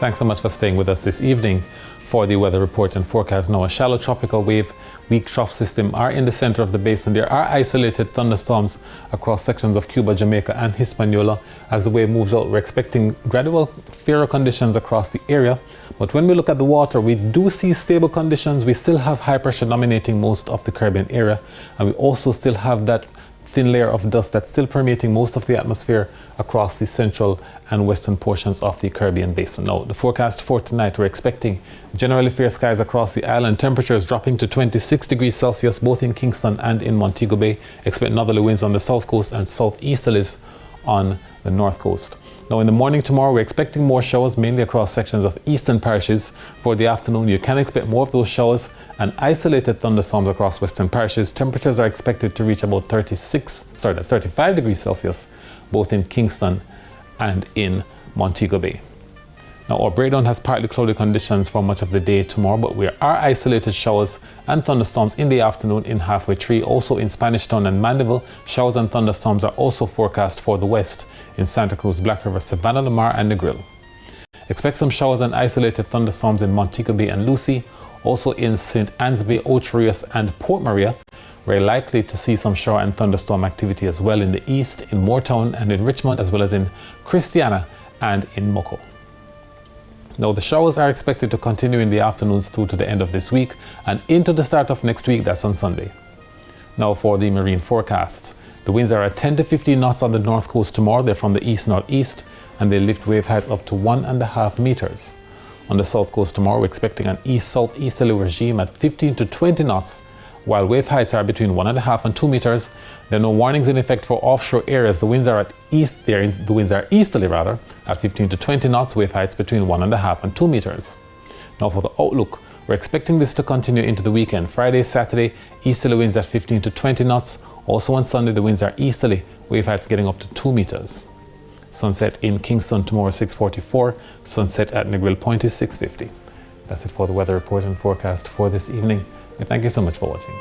Thanks so much for staying with us this evening for the weather report and forecast. Now, a shallow tropical wave, weak trough system are in the center of the basin. There are isolated thunderstorms across sections of Cuba, Jamaica and Hispaniola. As the wave moves out, we're expecting gradual fairer conditions across the area. But when we look at the water, we do see stable conditions. We still have high pressure dominating most of the Caribbean area. And we also still have that thin layer of dust that's still permeating most of the atmosphere across the central and western portions of the Caribbean basin. Now, the forecast for tonight, we're expecting generally fair skies across the island, temperatures dropping to 26 degrees Celsius both in Kingston and in Montego Bay. Expect northerly winds on the south coast and southeasterlies on the north coast. Now, in the morning tomorrow, we're expecting more showers, mainly across sections of eastern parishes. For the afternoon, you can expect more of those showers and isolated thunderstorms across western parishes. Temperatures are expected to reach about 35 degrees Celsius, both in Kingston and in Montego Bay. Now, our breakdown has partly cloudy conditions for much of the day tomorrow, but there are isolated showers and thunderstorms in the afternoon in Halfway Tree. Also in Spanish Town and Mandeville, showers and thunderstorms are also forecast for the west in Santa Cruz, Black River, Savannah, Lamar and Negril. Expect some showers and isolated thunderstorms in Montego Bay and Lucy. Also in St. Anne's Bay, Ocho Rios and Port Maria. We're likely to see some shower and thunderstorm activity as well in the east, in Moortown and in Richmond, as well as in Christiana and in Moco. Now, the showers are expected to continue in the afternoons through to the end of this week and into the start of next week, that's on Sunday. Now, for the marine forecasts, the winds are at 10 to 15 knots on the north coast tomorrow. They're from the east-northeast and they lift wave heights up to 1.5 meters. On the south coast tomorrow, we're expecting an east-southeasterly regime at 15 to 20 knots, while wave heights are between 1.5 and 2 meters. There are no warnings in effect for offshore areas. The winds are easterly at 15 to 20 knots, wave heights between 1.5 and 2 meters. Now, for the outlook, we're expecting this to continue into the weekend. Friday, Saturday, easterly winds at 15 to 20 knots. Also on Sunday, the winds are easterly, wave heights getting up to 2 meters. Sunset in Kingston tomorrow 6:44. Sunset at Negril Point is 6:50. That's it for the weather report and forecast for this evening. We thank you so much for watching.